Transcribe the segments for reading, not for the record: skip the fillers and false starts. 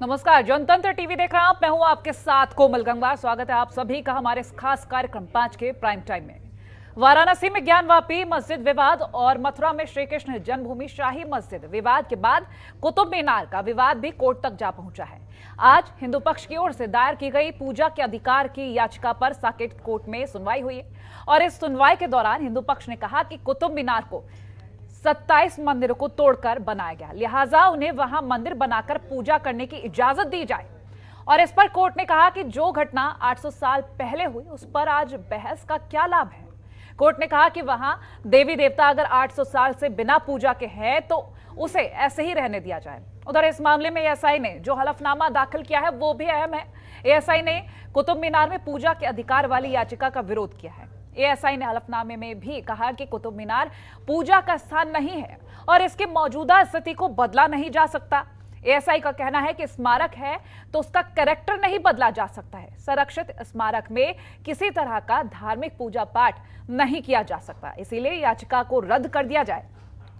नमस्कार, जनतंत्र टीवी देख रहे हैं आप। मैं हूं आपके साथ कोमल गंगवार। स्वागत है आप सभी का हमारे इस खास कार्यक्रम 5 के प्राइम टाइम में। वाराणसी में ज्ञानवापी मस्जिद विवाद और मथुरा में श्री कृष्ण जन्मभूमि शाही मस्जिद विवाद के बाद कुतुब मीनार का विवाद भी कोर्ट तक जा पहुंचा है। आज हिंदू पक्ष की ओर से दायर की गई पूजा के अधिकार की याचिका पर साकेत कोर्ट में सुनवाई हुई है और इस सुनवाई के दौरान हिंदू पक्ष ने कहा कि कुतुब मीनार को 27 मंदिरों को तोड़कर बनाया गया, लिहाजा उन्हें वहां मंदिर बनाकर पूजा करने की इजाजत दी जाए। और इस पर कोर्ट ने कहा कि जो घटना 800 साल पहले हुई उस पर आज बहस का क्या लाभ है। कोर्ट ने कहा कि वहां देवी देवता अगर 800 साल से बिना पूजा के हैं तो उसे ऐसे ही रहने दिया जाए। उधर इस मामले में एएसआई ने जो हलफनामा दाखिल किया है वो भी अहम है। एएसआई ने कुतुब मीनार में पूजा के अधिकार वाली याचिका का विरोध किया है। एएसआई ने हलफनामे में भी कहा कि कुतुब मीनार पूजा का स्थान नहीं है और इसकी मौजूदा स्थिति को बदला नहीं जा सकता। एएसआई का कहना है कि स्मारक है तो उसका कैरेक्टर नहीं बदला जा सकता है। संरक्षित स्मारक में किसी तरह का धार्मिक पूजा पाठ नहीं किया जा सकता, इसीलिए याचिका को रद्द कर दिया जाए।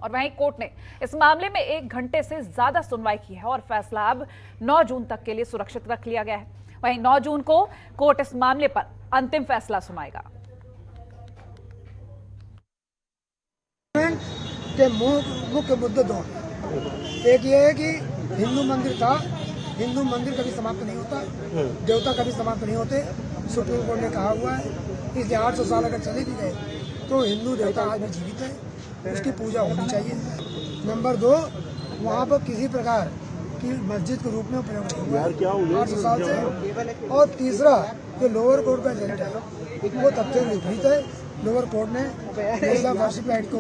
और वहीं कोर्ट ने इस मामले में 1 घंटे से ज्यादा सुनवाई की है और फैसला अब 9 जून तक के लिए सुरक्षित रख लिया गया है। वहीं 9 जून को कोर्ट इस मामले पर अंतिम फैसला सुनाएगा। के मुख्य मुद्दे दो हैं। एक ये है कि हिंदू मंदिर था, हिंदू मंदिर कभी समाप्त नहीं होता, देवता कभी समाप्त नहीं होते। सुप्रीम कोर्ट ने कहा हुआ है, इसलिए 800 साल अगर चले भी गए तो हिंदू देवता आज भी जीवित है, उसकी पूजा होनी चाहिए। नंबर 2, वहाँ पर किसी प्रकार की मस्जिद के रूप में प्रयोग नहीं हुआ 800 साल से। और तीसरा, जो लोअर कोर्ट का जज है वो तब से विपरीत है। लोअर कोर्ट ने जजमेंट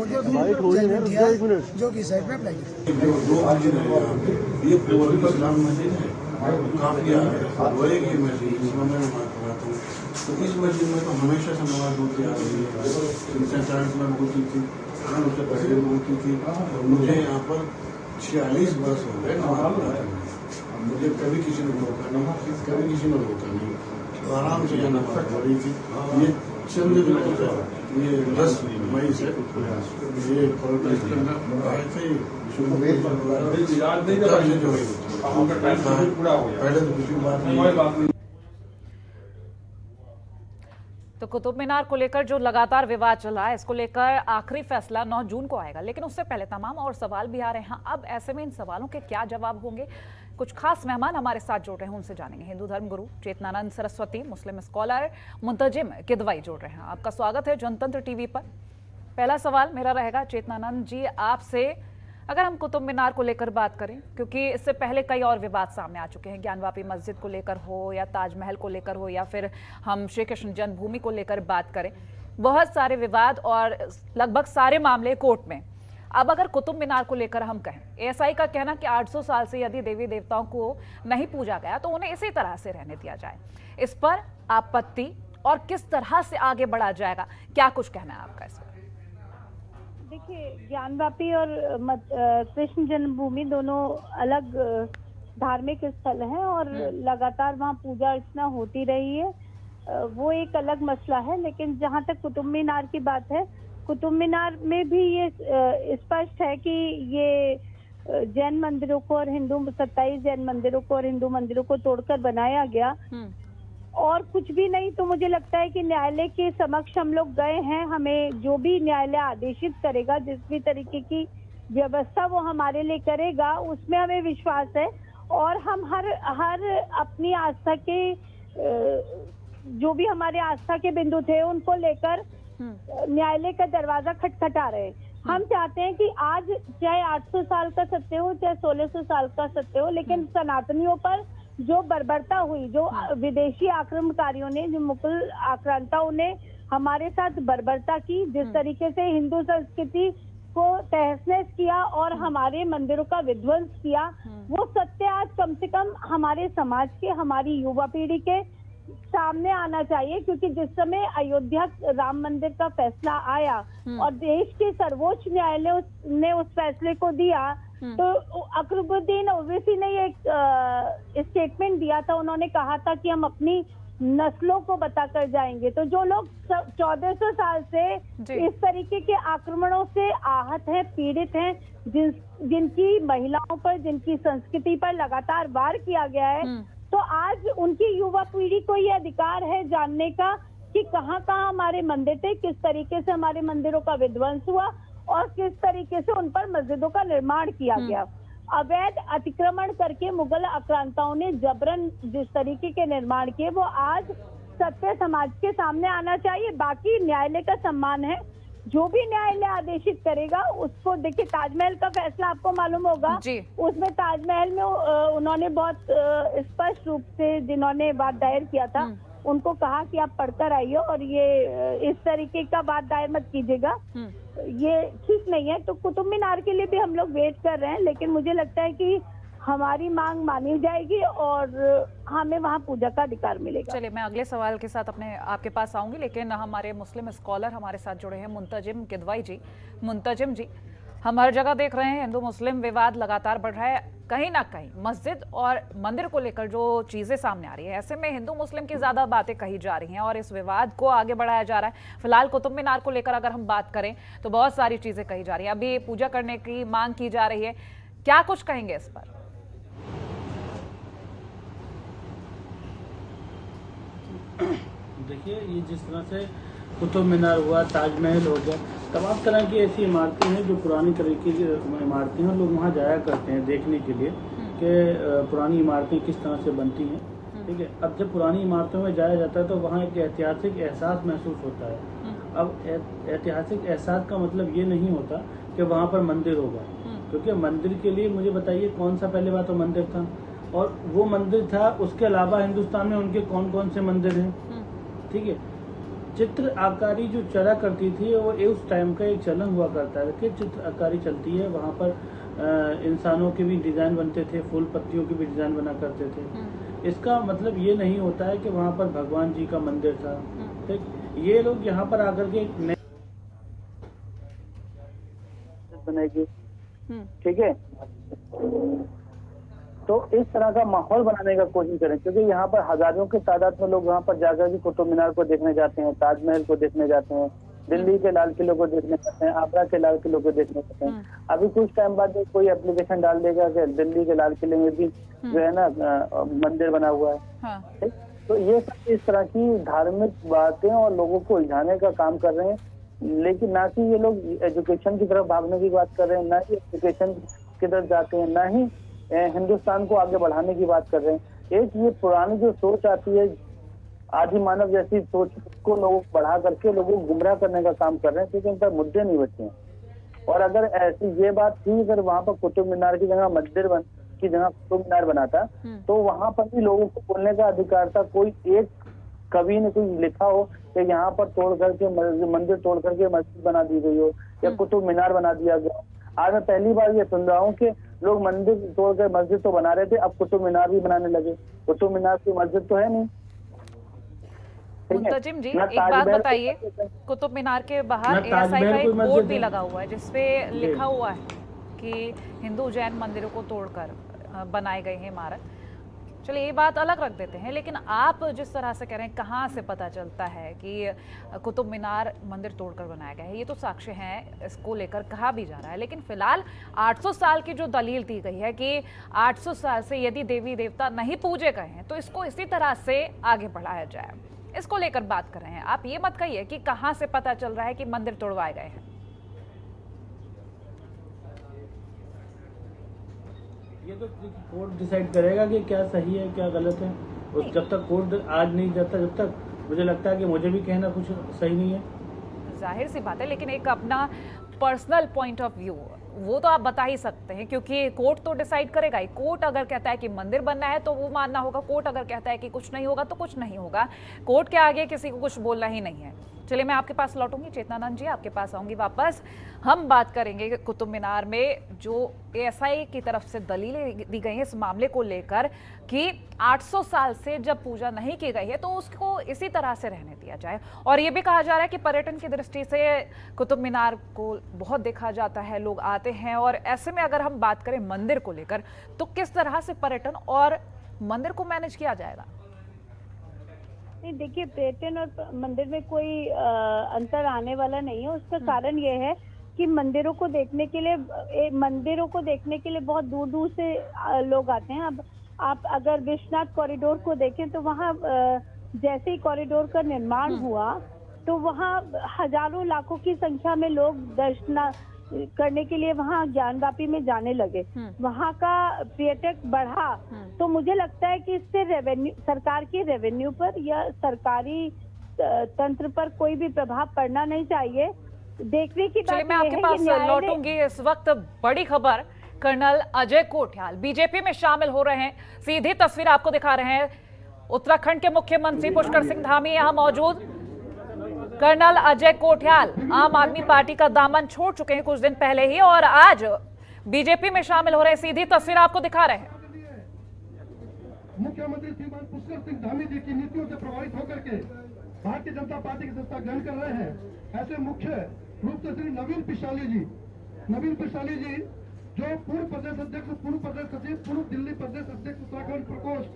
दिया जो कि साइड में अप्लाई ये काफी मस्जिद तो इस मस्जिद में तो हमेशा से नमाज होती आ रही है। 40 में होती थी, उससे पहले होती थी। मुझे यहाँ पर 46 वर्ष हो गए नमाज पढ़ाते हैं। मुझे कभी किसी ने रोका नहीं, कभी किसी ने रोका नहीं, तो आराम से यहाँ नमाज पढ़ी थी। ये चंद दिनों से, ये 10 मई से ये पहले तो किसी बात नहीं। तो कुतुब मीनार को लेकर जो लगातार विवाद चल रहा है, इसको लेकर आखिरी फैसला 9 जून को आएगा, लेकिन उससे पहले तमाम और सवाल भी आ रहे हैं। अब ऐसे में इन सवालों के क्या जवाब होंगे, कुछ खास मेहमान हमारे साथ जुड़ रहे हैं, उनसे जानेंगे। हिंदू धर्म गुरु चेतनानंद सरस्वती, मुस्लिम स्कॉलर मुंतजिम किदवई जुड़ रहे हैं। आपका स्वागत है जनतंत्र टीवी पर। पहला सवाल मेरा रहेगा चेतनानंद जी आपसे, अगर हम कुतुब मीनार को लेकर बात करें, क्योंकि इससे पहले कई और विवाद सामने आ चुके हैं, ज्ञानवापी मस्जिद को लेकर हो या ताजमहल को लेकर हो या फिर हम श्री कृष्ण जन्मभूमि को लेकर बात करें, बहुत सारे विवाद और लगभग सारे मामले कोर्ट में। अब अगर कुतुब मीनार को लेकर हम कहें, एएसआई का कहना कि 800 साल से यदि देवी देवताओं को नहीं पूजा गया तो उन्हें इसी तरह से रहने दिया जाए, इस पर आपत्ति और किस तरह से आगे बढ़ा जाएगा, क्या कुछ कहना है आपका इस पर? देखिए, ज्ञानवापी और कृष्ण जन्मभूमि दोनों अलग धार्मिक स्थल हैं और लगातार वहाँ पूजा अर्चना होती रही है, वो एक अलग मसला है। लेकिन जहाँ तक कुतुब मीनार की बात है, कुतुब मीनार में भी ये स्पष्ट है कि ये जैन मंदिरों को और 27 जैन मंदिरों को और हिंदू मंदिरों को तोड़कर बनाया गया और कुछ भी नहीं। तो मुझे लगता है कि न्यायालय के समक्ष हम लोग गए हैं, हमें जो भी न्यायालय आदेशित करेगा, जिस भी तरीके की व्यवस्था वो हमारे लिए करेगा, उसमें हमें विश्वास है। और हम हर अपनी आस्था के जो भी हमारे आस्था के बिंदु थे उनको लेकर न्यायालय का दरवाजा खटखटा रहे। हम चाहते हैं कि आज चाहे 800 साल का सत्य हो, चाहे 1600 साल का सत्य हो, लेकिन सनातनियों पर जो बर्बरता हुई, जो विदेशी आक्रमणकारियों ने, जो मुगल आक्रांताओं ने हमारे साथ बर्बरता की, जिस तरीके से हिंदू संस्कृति को तहस-नहस किया और हमारे मंदिरों का विध्वंस किया, वो सत्य आज कम से कम हमारे समाज के, हमारी युवा पीढ़ी के सामने आना चाहिए। क्योंकि जिस समय अयोध्या राम मंदिर का फैसला आया और देश के सर्वोच्च न्यायालय ने उस फैसले को दिया, तो अकबरुद्दीन ओवैसी ने एक स्टेटमेंट दिया था। उन्होंने कहा था कि हम अपनी नस्लों को बताकर जाएंगे। तो जो लोग 1400 साल से जी। इस तरीके के आक्रमणों से आहत हैं, पीड़ित हैं, जिनकी महिलाओं पर, जिनकी संस्कृति पर लगातार वार किया गया है, तो आज उनकी युवा पीढ़ी को ये अधिकार है जानने का कि कहाँ कहाँ हमारे मंदिर थे, किस तरीके से हमारे मंदिरों का विध्वंस हुआ और किस तरीके से उन पर मस्जिदों का निर्माण किया गया। अवैध अतिक्रमण करके मुगल आक्रांताओं ने जबरन जिस तरीके के निर्माण किए, वो आज सत्य समाज के सामने आना चाहिए। बाकी न्यायालय का सम्मान है, जो भी न्यायालय आदेशित करेगा उसको। देखिए, ताजमहल का फैसला आपको मालूम होगा, जी। उसमें ताजमहल में उन्होंने बहुत स्पष्ट रूप से, जिन्होंने बात दायर किया था, उनको कहा कि आप पढ़कर आइए और ये इस तरीके का बात दायर मत कीजिएगा, ये ठीक नहीं है। तो कुतुब मीनार के लिए भी हम लोग वेट कर रहे हैं, लेकिन मुझे लगता है कि हमारी मांग मानी जाएगी और हमें वहाँ पूजा का अधिकार मिलेगा। चलिए, मैं अगले सवाल के साथ आपके पास आऊंगी, लेकिन हमारे मुस्लिम स्कॉलर हमारे साथ जुड़े हैं, मुंतजिम किदवाई जी। मुंतजिम जी, हम हर जगह देख रहे हैं हिंदू मुस्लिम विवाद लगातार बढ़ रहा है, कहीं ना कहीं मस्जिद और मंदिर को लेकर जो चीजें सामने आ रही है, ऐसे में हिंदू मुस्लिम की ज्यादा बातें कही जा रही हैं और इस विवाद को आगे बढ़ाया जा रहा है। फिलहाल कुतुब मीनार को लेकर अगर हम बात करें तो बहुत सारी चीजें कही जा रही है, अभी पूजा करने की मांग की जा रही है, क्या कुछ कहेंगे इस पर? देखिए, ये जिस तरह से कुतुब मीनार हुआ, ताजमहल हो गया, तमाम तरह की ऐसी इमारतें हैं जो पुरानी तरीके की इमारतें हैं, लोग वहाँ जाया करते हैं देखने के लिए कि पुरानी इमारतें किस तरह से बनती हैं। ठीक है, अब जब पुरानी इमारतों में जाया जाता है तो वहाँ एक ऐतिहासिक एहसास महसूस होता है। अब ऐतिहासिक एहसास का मतलब ये नहीं होता कि वहाँ पर मंदिर होगा, क्योंकि मंदिर के लिए मुझे बताइए कौन सा पहले बात तो मंदिर था, और वो मंदिर था, उसके अलावा हिंदुस्तान में उनके कौन कौन से मंदिर हैं। ठीक है, चित्र आकारी जो चला करती थी वो उस टाइम का एक चलन हुआ करता है कि चित्र आकारी चलती है, वहाँ पर इंसानों के भी डिजाइन बनते थे, फूल पत्तियों के भी डिजाइन बना करते थे। इसका मतलब ये नहीं होता है कि वहाँ पर भगवान जी का मंदिर था। ठीक, ये लोग यहाँ पर आकर के नए बनेगी, ठीक है, तो इस तरह का माहौल बनाने का कोशिश करें, क्योंकि यहाँ पर हजारों की तादाद में लोग वहाँ पर जाकर के कुतुब मीनार को देखने जाते हैं, ताजमहल को देखने जाते हैं, दिल्ली के लाल किले को देखने जाते हैं, आगरा के लाल किले को देखने जाते हैं। अभी कुछ टाइम बाद कोई एप्लीकेशन डाल देगा कि दिल्ली के लाल किले में भी जो है ना मंदिर बना हुआ है। हाँ। तो ये सब इस तरह की धार्मिक बातें और लोगों को उलझाने का काम कर रहे हैं, लेकिन ना कि ये लोग एजुकेशन की तरफ भागने की बात कर रहे हैं, ना ही एजुकेशन की तरफ जाते हैं, ना ही हिंदुस्तान को आगे बढ़ाने की बात कर रहे हैं। एक ये पुरानी जो सोच आती है, आदि मानव जैसी सोच को लोगों को बढ़ा करके लोगों को गुमराह करने का काम कर रहे हैं, क्योंकि इन पर मुद्दे नहीं बचे हैं। और अगर ऐसी ये बात थी, अगर वहाँ पर कुतुब मीनार की जगह मंदिर की जगह कुतुब मीनार बनाता तो वहाँ पर भी लोगों को बोलने का अधिकार था। कोई एक कवि ने कोई लिखा हो कि यहाँ पर तोड़ करके मंदिर तोड़ करके मस्जिद बना दी गई हो या कुतुब मीनार बना दिया गया। आज मैं पहली बार ये सुन रहा हूँ कि लोग मंदिर तोड़कर मस्जिद तो बना रहे थे, अब कुतुब मीनार भी बनाने लगे। कुतुब मीनार की मस्जिद तो है नहीं। मुंतजिम जी, एक बात बताइए, कुतुब मीनार के बाहर एएसआई का एक बोर्ड भी लगा हुआ है जिसपे लिखा हुआ है कि हिंदू जैन मंदिरों को तोड़कर बनाए गए हैं इमारत। चलिए, ये बात अलग रख देते हैं, लेकिन आप जिस तरह से कह रहे हैं, कहाँ से पता चलता है कि कुतुब मीनार मंदिर तोड़कर बनाया गया है? ये तो साक्ष्य हैं, इसको लेकर कहा भी जा रहा है, लेकिन फिलहाल 800 साल की जो दलील दी गई है कि 800 साल से यदि देवी देवता नहीं पूजे गए हैं तो इसको इसी तरह से आगे बढ़ाया जाए, इसको लेकर बात कर रहे हैं। आप ये मत कहिए कि कहाँ से पता चल रहा है कि मंदिर तोड़वाए गए हैं। ये तो कोर्ट डिसाइड करेगा कि क्या सही है क्या गलत है। और जब तक कोर्ट आज नहीं जाता, जब तक मुझे लगता है कि मुझे भी कहना कुछ सही नहीं है। जाहिर सी बात है, लेकिन एक अपना पर्सनल पॉइंट ऑफ व्यू वो तो आप बता ही सकते हैं, क्योंकि कोर्ट तो डिसाइड करेगा ही। कोर्ट अगर कहता है कि मंदिर बनना है तो वो मानना होगा, कोर्ट अगर कहता है कि कुछ नहीं होगा तो कुछ नहीं होगा। कोर्ट के आगे किसी को कुछ बोलना ही नहीं है। चलिए, मैं आपके पास लौटूंगी, चेतनानंद जी आपके पास आऊंगी वापस। हम बात करेंगे कुतुब मीनार में जो एएसआई की तरफ से दलीलें दी गई हैं इस मामले को लेकर कि 800 साल से जब पूजा नहीं की गई है तो उसको इसी तरह से रहने दिया जाए। और ये भी कहा जा रहा है कि पर्यटन की दृष्टि से कुतुब मीनार को बहुत देखा जाता है, लोग आते हैं, और ऐसे में अगर हम बात करें मंदिर को लेकर तो किस तरह से पर्यटन और मंदिर को मैनेज किया जाएगा? नहीं, देखिए पर्यटन और मंदिर में कोई अंतर आने वाला नहीं है। उसका कारण ये है कि मंदिरों को देखने के लिए बहुत दूर दूर से लोग आते हैं। अब आप अगर विश्वनाथ कॉरिडोर को देखें तो वहाँ जैसे ही कॉरिडोर का निर्माण हुआ तो वहाँ हजारों लाखों की संख्या में लोग दर्शन करने के लिए वहाँ ज्ञानवापी में जाने लगे। वहाँ का पर्यटक बढ़ा तो मुझे लगता है कि इससे सरकार के रेवेन्यू पर या सरकारी तंत्र पर कोई भी प्रभाव पड़ना नहीं चाहिए। देखने की चलिए बात मैं यह आपके है पास कि न्यायालय लौटूंगी। इस वक्त बड़ी खबर, कर्नल अजय कोठियाल बीजेपी में शामिल हो रहे हैं। सीधी तस्वीर आपको दिखा रहे हैं। उत्तराखंड के मुख्यमंत्री पुष्कर सिंह धामी यहां मौजूद। कर्नल अजय कोठियाल आम आदमी पार्टी का दामन छोड़ चुके हैं कुछ दिन पहले ही और आज बीजेपी में शामिल हो रहे हैं। सीधी तस्वीर आपको दिखा रहे हैं। मुख्यमंत्री श्रीमान पुष्कर सिंह धामी जी की नीतियों से प्रभावित होकर के भारतीय जनता पार्टी की सत्ता ग्रहण कर रहे हैं। ऐसे मुख्य रूप से श्री नवीन पिशाली जी जो पूर्व प्रदेश अध्यक्ष, पूर्व प्रदेश सचिव, पूर्व दिल्ली प्रदेश अध्यक्ष उत्तराखंड प्रकोष्ठ,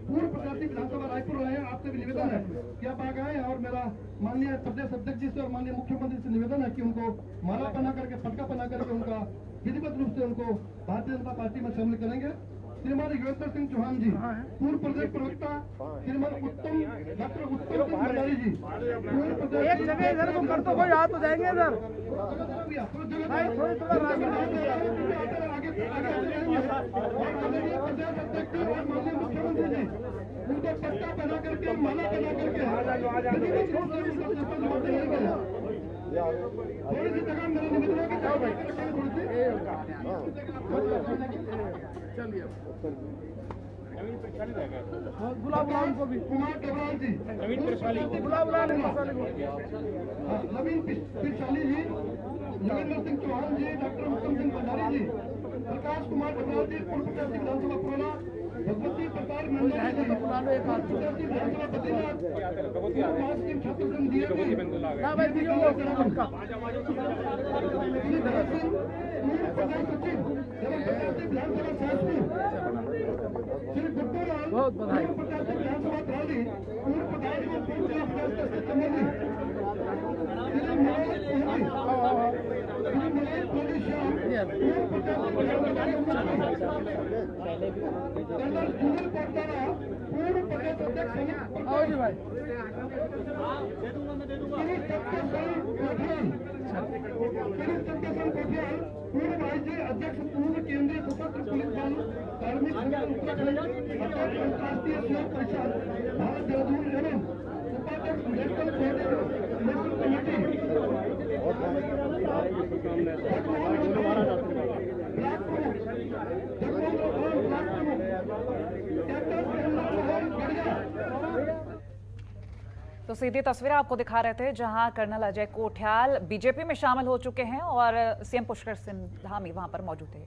पूर्व प्रदेश विधानसभा रायपुर रहे हैं। आपसे भी निवेदन है कि आप आ गए और मेरा माननीय प्रदेश अध्यक्ष जी से और माननीय मुख्यमंत्री से निवेदन है कि उनको माला बना करके, पटका बना करके उनका विधिवत रूप से उनको भारतीय जनता पार्टी में शामिल करेंगे। श्रीमान योगेंद्र सिंह चौहान जी, पूर्व प्रदेश प्रवक्ता, श्रीमान डॉक्टर उत्तम सिंह भंडारी जी, पूर्व प्रदेश एक जगह इधर को कर तो कोई आ तो जाएंगे इधर मुख्यमंत्री जी उनको पट्टा बना करके, माला बना करके थोड़ी सी जगह मेरा निवेदन है गुलाब को भी कुमार टेबराल जी, नवीन पिशाली जी, योगेंद्र सिंह चौहान जी, डॉक्टर उत्तम सिंह भंडारी जी, प्रकाश कुमार टेबराल जी, पूर्व प्रदेश विधानसभा पुराना, भगवती प्रसाद मंडल जी, विधानसभा बद्रीनाथ, छात्र संघ डीएपी, बहुत बधाई। पूर्व राज्य अध्यक्ष, पूर्व केंद्रीय सशस्त्र पुलिस बल, कार्मिक उत्तराखंड अंतर्राष्ट्रीय सेवा परिषद, भारत देहरादून एवं उपाध्यक्ष नेशनल कमेटी, तो सीधी तस्वीरें आपको दिखा रहे थे जहां कर्नल अजय कोठियाल बीजेपी में शामिल हो चुके हैं और सीएम पुष्कर सिंह धामी वहां पर मौजूद थे।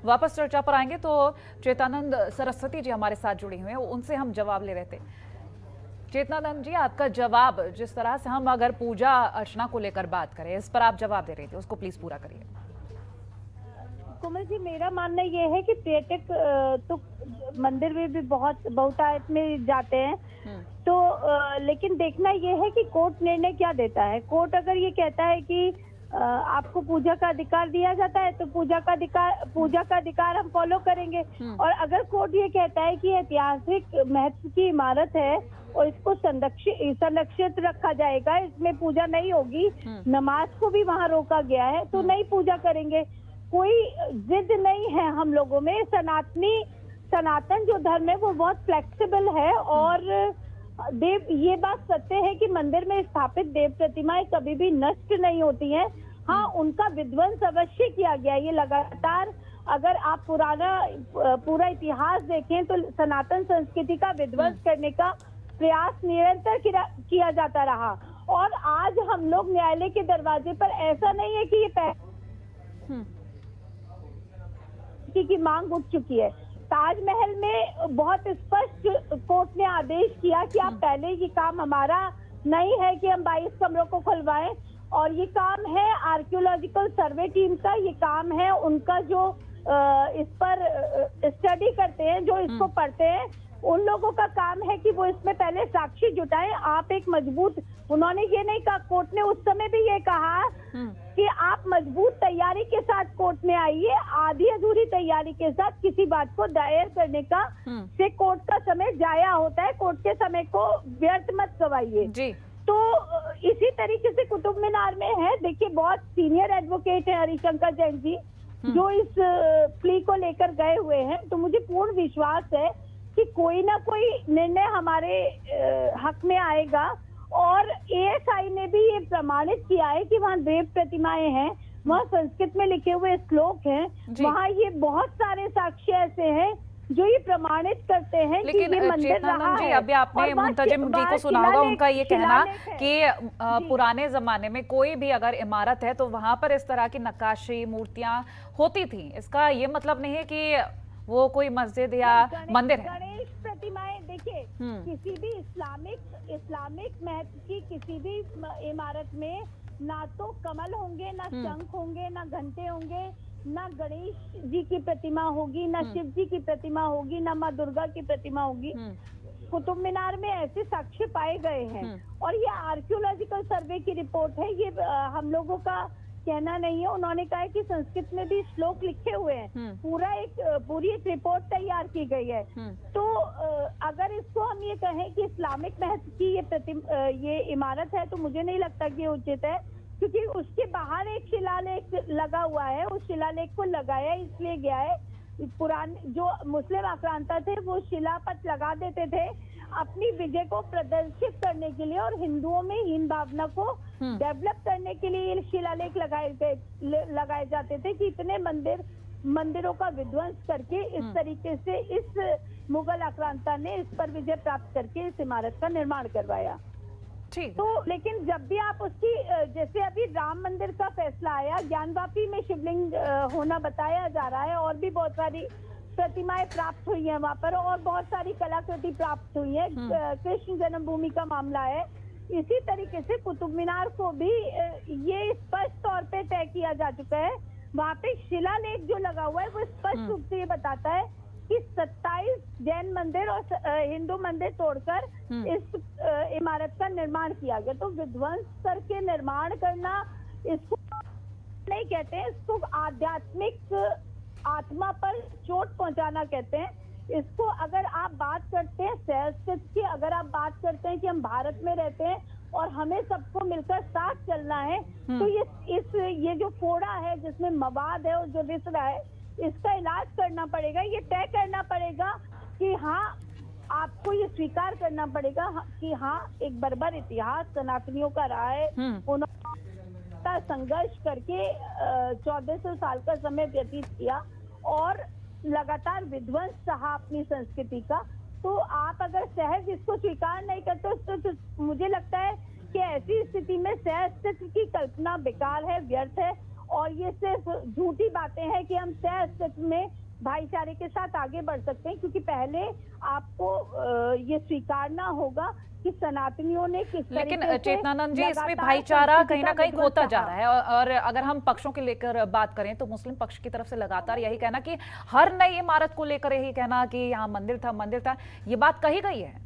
वापस चर्चा पर आएंगे तो चेतानंद सरस्वती जी हमारे साथ जुड़ी हुए हैं, उनसे हम जवाब ले रहे थे। चेतनानंद जी, आपका जवाब, जिस तरह से हम अगर पूजा अर्चना को लेकर बात करें, इस पर आप जवाब दे रहे थे, उसको प्लीज पूरा करिए। कोमल जी, मेरा मानना ये है कि पर्यटक तो मंदिर में भी बहुतायत में जाते हैं, तो लेकिन देखना ये है कि कोर्ट निर्णय क्या देता है। कोर्ट अगर ये कहता है कि आपको पूजा का अधिकार दिया जाता है तो पूजा का अधिकार हम फॉलो करेंगे। और अगर कोर्ट ये कहता है कि ऐतिहासिक महत्व की इमारत है और इसको संरक्षित रखा जाएगा, इसमें पूजा नहीं होगी, नमाज को भी वहाँ रोका गया है, तो नहीं पूजा करेंगे। कोई जिद नहीं है हम लोगों में। सनातन जो धर्म है वो बहुत फ्लेक्सिबल है और ये बात सत्य है कि मंदिर में स्थापित देव प्रतिमाएं कभी भी नष्ट नहीं होती हैं। हाँ, उनका विध्वंस अवश्य किया गया। ये लगातार, अगर आप पूरा इतिहास देखें तो सनातन संस्कृति का विध्वंस करने का प्रयास निरंतर किया जाता रहा। और आज हम लोग न्यायालय के दरवाजे पर, ऐसा नहीं है कि ये की मांग उठ चुकी है। ताजमहल में बहुत स्पष्ट कोर्ट ने आदेश किया कि आप पहले, ये काम हमारा नहीं है कि हम 22 कमरों को खुलवाएं, और ये काम है आर्कियोलॉजिकल सर्वे टीम का, ये काम है उनका जो इस पर स्टडी करते हैं, जो इसको पढ़ते हैं। उन लोगों का काम है कि वो इसमें पहले साक्षी जुटाएं। आप एक मजबूत, उन्होंने ये नहीं कहा, कोर्ट ने उस समय भी ये कहा कि आप मजबूत तैयारी के साथ कोर्ट में आइए, आधी अधूरी तैयारी के साथ किसी बात को दायर करने का से कोर्ट का समय जाया होता है, कोर्ट के समय को व्यर्थ मत गवाइए जी। तो इसी तरीके से कुतुब मीनार में है, देखिए बहुत सीनियर एडवोकेट है हरिशंकर जैन जी जो इस प्ली को लेकर गए हुए हैं, तो मुझे पूर्ण विश्वास है कि कोई ना कोई निर्णय हमारे हक में आएगा। और एएसआई ने भी ये प्रमाणित किया है कि वहाँ देव प्रतिमाएं हैं, वहाँ संस्कृत में लिखे हुए श्लोक हैं, वहाँ ये बहुत सारे साक्ष्य ऐसे हैं जो ये प्रमाणित करते हैं कि ये मंदिर रहा जी, है। अभी आपने मुंतजिम जी को सुना होगा, उनका ये कहना कि पुराने जमाने में कोई भी अगर इमारत है तो वहां पर इस तरह की नक्काशी मूर्तियां होती थी। इसका ये मतलब नहीं है कि वो कोई मस्जिद या मंदिर है। गणेश प्रतिमाएं देखिए, किसी भी इस्लामिक महत्व की किसी भी इमारत में ना तो कमल होंगे, ना शंख होंगे, ना घंटे होंगे, ना गणेश जी की प्रतिमा होगी, ना शिव जी की प्रतिमा होगी, ना माँ दुर्गा की प्रतिमा होगी। कुतुब मीनार में ऐसे साक्ष्य पाए गए हैं और ये आर्कियोलॉजिकल सर्वे की रिपोर्ट है, ये हम लोगों का कहना नहीं है। उन्होंने कहा है कि संस्कृत में भी श्लोक लिखे हुए हैं, पूरी एक रिपोर्ट तैयार की गई है। तो अगर इसको हम ये कहें कि इस्लामिक महत्व की ये इमारत है तो मुझे नहीं लगता कि उचित है, क्योंकि उसके बाहर एक शिलालेख लगा हुआ है, उस शिलालेख को लगाया इसलिए गया है, पुराने जो मुस्लिम आक्रांता थे वो शिलापथ लगा देते थे अपनी विजय को प्रदर्शित करने के लिए और हिंदुओं में हीन भावना को डेवलप करने के लिए ये शिलालेख लगाए जाते थे कि इतने मंदिरों का विध्वंस करके इस तरीके से इस मुगल आक्रांता ने इस पर विजय प्राप्त करके इस इमारत का निर्माण करवाया। ठीक। तो लेकिन जब भी आप उसकी जैसे अभी राम मंदिर का फैसला आया, ज्ञानवापी में शिवलिंग होना बताया जा रहा है और भी बहुत सारी प्रतिमाएं प्राप्त हुई हैं वहाँ पर और बहुत सारी कलाकृति प्राप्त हुई है। कृष्ण जन्मभूमि का मामला है। इसी तरीके से कुतुब मीनार को भी ये स्पष्ट तौर पे तय किया जा चुका है। वहाँ पे शिलालेख जो लगा हुआ है वो स्पष्ट रूप से ये बताता है कि 27 जैन मंदिर और हिंदू मंदिर तोड़कर इस इमारत का निर्माण किया गया। तो विध्वंस करके निर्माण करना इसको नहीं कहते हैं, इसको आध्यात्मिक आत्मा पर चोट पहुंचाना कहते हैं। इसको अगर आप बात करते हैं सहअस्तित्व की, अगर आप बात करते हैं कि हम भारत में रहते हैं और हमें सबको मिलकर साथ चलना है, तो ये जो फोड़ा है जिसमें मवाद है और जो रिस रहा है, इसका इलाज करना पड़ेगा। ये तय करना पड़ेगा कि हाँ, आपको ये स्वीकार करना पड़ेगा कि हाँ, एक बर्बर इतिहास सनातनियों का रहा है। उन्होंने संघर्ष करके 1400 साल का समय व्यतीत किया और लगातार विध्वंस सहा अपनी संस्कृति का। तो आप अगर सहज इसको स्वीकार नहीं करते तो मुझे लगता है कि ऐसी स्थिति में सहअस्तित्व की कल्पना बेकार है, व्यर्थ है और ये सिर्फ झूठी बातें हैं कि हम सहअस्तित्व में भाईचारे के साथ आगे बढ़ सकते हैं, क्योंकि पहले आपको ये स्वीकारना होगा कि सनातनियों ने किस तरीके से। लेकिन चेतनानंद जी, इसमें भाईचारा कहीं ना कहीं खोता जा रहा है और अगर हम पक्षों के लेकर बात करें तो मुस्लिम पक्ष की तरफ से लगातार यही कहना कि हर नई इमारत को लेकर यही कहना कि यहाँ मंदिर था, ये बात कही गई है।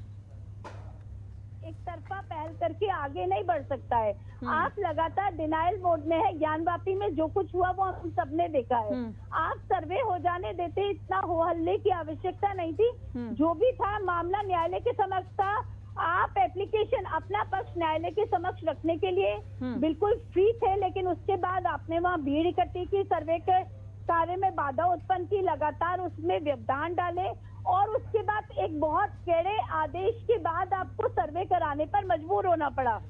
एक तरफा पहल करके आगे नहीं बढ़ सकता है। आप लगातार डिनाइल मोड में है। ज्ञानवापी में जो कुछ हुआ वो हम सबने देखा है। आप सर्वे हो जाने देते, इतना हो हल्ले की आवश्यकता नहीं थी। जो भी था मामला न्यायालय के समक्ष था। आप एप्लीकेशन अपना पक्ष न्यायालय के समक्ष रखने के लिए बिल्कुल फ्री थे, लेकिन उसके बाद आपने वहाँ भीड़ इकट्ठी की, सर्वे के कार्य में बाधा उत्पन्न की, लगातार उसमें व्यवधान डाले और उसके बाद एक बहुत कड़े आदेश के बाद आपको सर्वे कराने पर मजबूर होना पड़ा।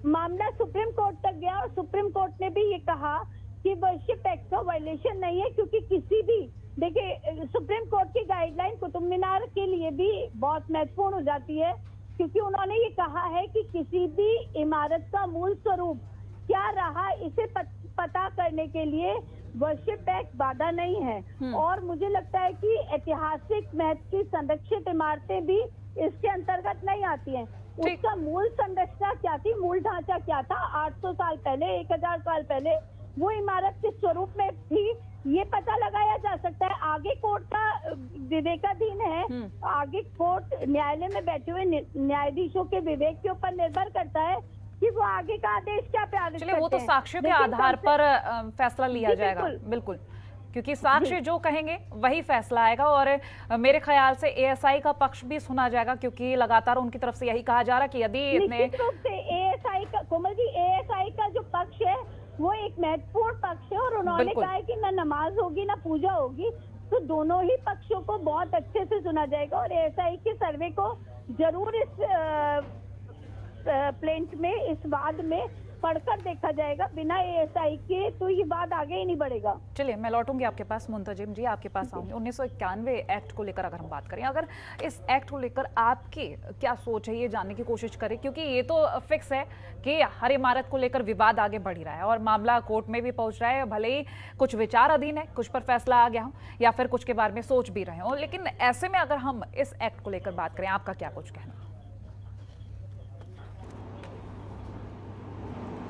मामला सुप्रीम कोर्ट तक गया और सुप्रीम कोर्ट ने भी ये कहा कि वर्शिप एक्ट का वायलेशन नहीं है, क्योंकि किसी भी, देखिए सुप्रीम कोर्ट की गाइडलाइन कुतुब मीनार के लिए भी बहुत महत्वपूर्ण हो जाती है, क्योंकि उन्होंने ये कहा है कि किसी भी इमारत का मूल स्वरूप क्या रहा इसे पता करने के लिए वर्शिप एक्ट बाधा नहीं है। और मुझे लगता है कि ऐतिहासिक महत्व की संरक्षित इमारतें भी इसके अंतर्गत नहीं आती हैं। उसका मूल संरचना क्या थी, मूल ढांचा क्या था 800 साल पहले, 1000 साल पहले वो इमारत किस स्वरूप में थी, ये पता लगाया जा सकता है। आगे कोर्ट का विवेकाधीन है, आगे कोर्ट न्यायालय में बैठे हुए न्यायाधीशों के विवेक के ऊपर निर्भर करता है कि वो आगे का आदेश क्या पारित चलिए, वो तो करते हैं। साक्ष्यों के लेकिन आधार सबसे- पर फैसला लिया जी, जाएगा। बिल्कुल। बिल्कुल, क्योंकि साक्ष्य जो कहेंगे वही फैसला आएगा। और मेरे ख्याल से एएसआई का पक्ष भी सुना जाएगा, क्योंकि लगातार उनकी तरफ से यही कहा जा रहा है कि यदि इतने निश्चित रूप से एएसआई का, कोमल जी, एएसआई का जो पक्ष है वो एक महत्वपूर्ण पक्ष है और उन्होंने बिल्कुल। कहा है कि ना नमाज होगी ना पूजा होगी, तो दोनों ही पक्षों को बहुत अच्छे से सुना जाएगा और एएसआई के सर्वे को जरूर इस प्लेंट में, इस वाद में पढ़कर देखा जाएगा। बिना एएसआई के तो ये वाद आगे ही नहीं बढ़ेगा। चलिए, मैं लौटूंगी आपके पास, मुंतजिम जी आपके पास आऊंगी। 1991 एक्ट को लेकर अगर हम बात करें, अगर इस एक्ट को लेकर आपकी क्या सोच है ये जानने की कोशिश करें, क्योंकि ये तो फिक्स है कि हर इमारत को लेकर विवाद आगे बढ़ ही रहा है और मामला कोर्ट में भी पहुंच रहा है। भले ही कुछ विचाराधीन है, कुछ पर फैसला आ गया हो या फिर कुछ के बारे में सोच भी रहे हो, लेकिन ऐसे में अगर हम इस एक्ट को लेकर बात करें, आपका क्या कुछ कहना?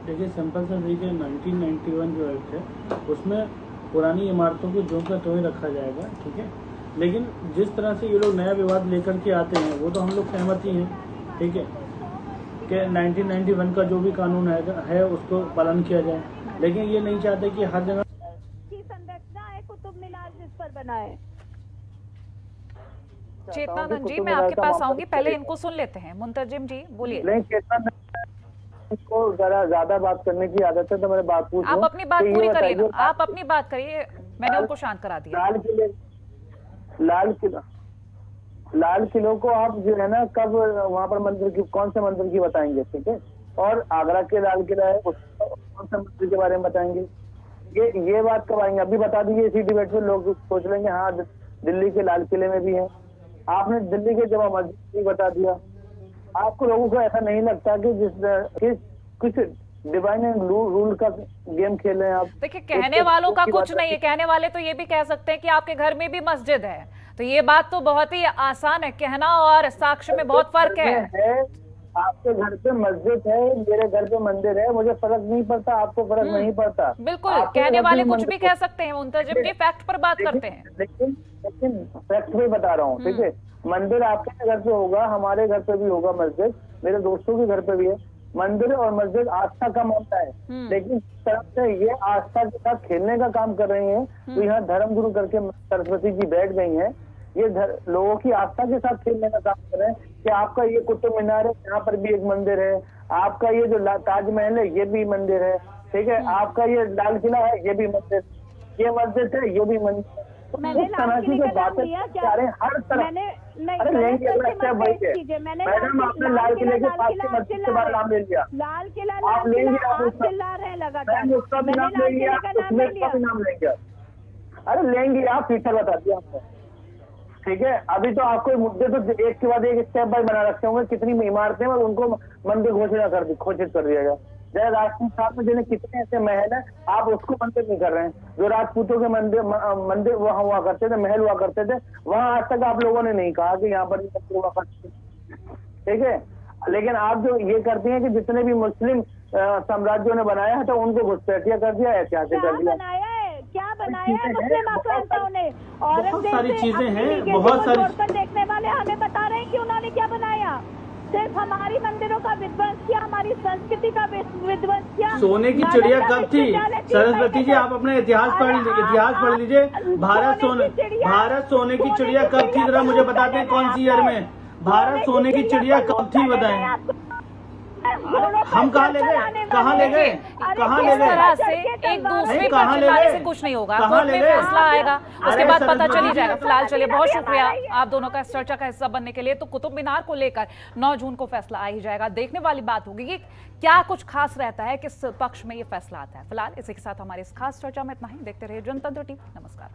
देखिए, सिंपल सा देखिए, 1991 जो एक्ट है उसमें पुरानी इमारतों को ज्यों का त्यों ही रखा जाएगा, ठीक है। लेकिन जिस तरह से ये लोग नया विवाद लेकर के आते हैं वो तो हम लोग सहमत ही हैं, ठीक है, कि 1991 का जो भी कानून है उसको पालन किया जाए। लेकिन ये नहीं चाहते कि हर जगह की संरचना है कुतुब मीनार जिस पर बना है। चेतनानंद जी, मैं आपके पास आऊंगी, पहले इनको सुन लेते हैं। मुंतजिम जी बोलिए। नहीं, चेतना को जरा ज्यादा बात करने की आदत है, तो मैंने बात पूछूं। आप अपनी बात तो ये पूरी करिए ना, बताइए, आप अपनी बात करिए, मैंने उनको शांत करा दिया। लाल किलो को आप जो है ना, कब वहाँ पर मंदिर की, कौन से मंदिर की बताएंगे, ठीक है। और आगरा के लाल किला है, उसको कौन से मंदिर के बारे में बताएंगे, ये बात कब आएंगे? अभी बता दीजिए, इसी डिबेट में लोग सोच लेंगे हाँ दिल्ली के लाल किले में भी है। आपने दिल्ली के जमा मस्जिद भी बता दिया। आपको लोगों को ऐसा नहीं लगता कि कुछ डिवाइन एंड रूल का गेम खेल रहे हैं आप? देखिए, कहने वालों का कुछ नहीं है, कहने वाले तो ये भी कह सकते हैं कि आपके घर में भी मस्जिद है, तो ये बात तो बहुत ही आसान है, कहना और साक्ष्य में बहुत फर्क है। आपके घर पे मस्जिद है, मेरे घर पे मंदिर है, मुझे फर्क नहीं पड़ता, आपको फर्क नहीं पड़ता। बिल्कुल, कहने वाले कुछ भी कह सकते हैं, मुंतजिम जी फैक्ट पर बात करते हैं। लेकिन फैक्ट पे बता रहा हूँ, ठीक है। मंदिर आपके घर पे होगा, हमारे घर पे भी होगा मस्जिद, मेरे दोस्तों के घर पे भी है। मंदिर और मस्जिद आस्था का मामला है, लेकिन जिस तरह से ये आस्था के साथ खेलने का काम कर रही हैं, तो यहाँ धर्म गुरु करके सरस्वती जी बैठ गई हैं, ये लोगों की आस्था के साथ खेलने का काम कर रहे हैं कि आपका ये कुतुब मीनार है, यहाँ पर भी एक मंदिर है, आपका ये जो ताजमहल है ये भी मंदिर है, ठीक है, आपका ये लाल किला है ये भी मंदिर, ये मस्जिद है ये भी मंदिर। तो मैंने इस तरह की जो बातें कर रहे हैं हर तरह, अरे लेंगे अगला स्टेप भाई है। मैडम, आपने लाल किले के पास की मस्जिद के बारे नाम ले लिया, लाल किला आप लेंगे, आप चिल्ला रहे हैं लगातार, मैम उसका भी नाम लेंगे, उसमें उसका भी नाम लेंगे। अरे लेंगे आप, फीचर बता दिया आपको, ठीक है। अभी तो आपको मुद्दे तो एक के बाद एक स्टेप बाय बना रखे होंगे, कितनी इमारतें और उनको मंदिर घोषित कर दिया गया। जैसे राजपूत साहब में जिन्हें कितने ऐसे महल है, आप उसको मंदिर नहीं कर रहे हैं। जो राजपूतों के मंदिर वहाँ हुआ करते थे, महल हुआ करते थे, वहाँ आज तक आप लोगों ने नहीं कहा कि यहाँ पर मंदिर हुआ करते थे, ठीक है। लेकिन आप जो ये करती हैं कि जितने भी मुस्लिम साम्राज्यों ने बनाया है तो उनको घुसपैठिया कर दिया, ऐतिहासिक कर दिया। क्या बनाया है मुस्लिम आक्रांताओं ने? बहुत सारी चीजें हैं, बहुत सारी देखने वाले हमें बता रहे हैं कि उन्होंने क्या बनाया। सिर्फ हमारी मंदिरों का विध्वंस किया, हमारी संस्कृति का विध्वंस किया। सोने की चिड़िया कब थी? सरस्वती जी, आप अपने इतिहास पढ़ लीजिए। भारत सोने की चिड़िया कब थी? जरा मुझे बताते हैं कौन सी ईयर में भारत सोने की चिड़िया कब थी, बताएं। हम कहाँ ले गए, कहाँ ले गए, कहाँ ले इस तरह से गए? एक दूसरे पर कहाँ ले चिल्लाने गए? से कुछ नहीं होगा, कहाँ कोर्ट ले में गए? फैसला आएगा, उसके अरे बाद पता सरस्वती चली जी, जाएगा। फिलहाल चलिए, बहुत शुक्रिया आप दोनों का इस चर्चा का हिस्सा बनने के लिए। तो कुतुब मीनार को लेकर 9 जून को फैसला आ ही जाएगा। देखने वाली बात होगी कि क्या कुछ खास रहता है, किस पक्ष में ये फैसला आता है। फिलहाल इसी के साथ हमारे इस खास चर्चा में इतना ही। देखते रहिए जनतंत्र टीवी। नमस्कार।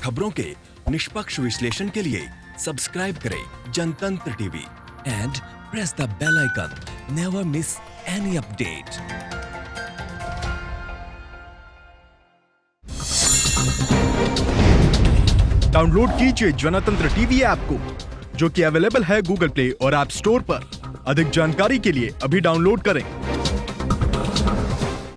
खबरों के निष्पक्ष विश्लेषण के लिए सब्सक्राइब करें Jantantra TV and press the bell icon. Never miss any update. Download कीजिए जनतंत्र टीवी ऐप को, जो कि अवेलेबल है गूगल प्ले और ऐप स्टोर पर। अधिक जानकारी के लिए अभी डाउनलोड करें।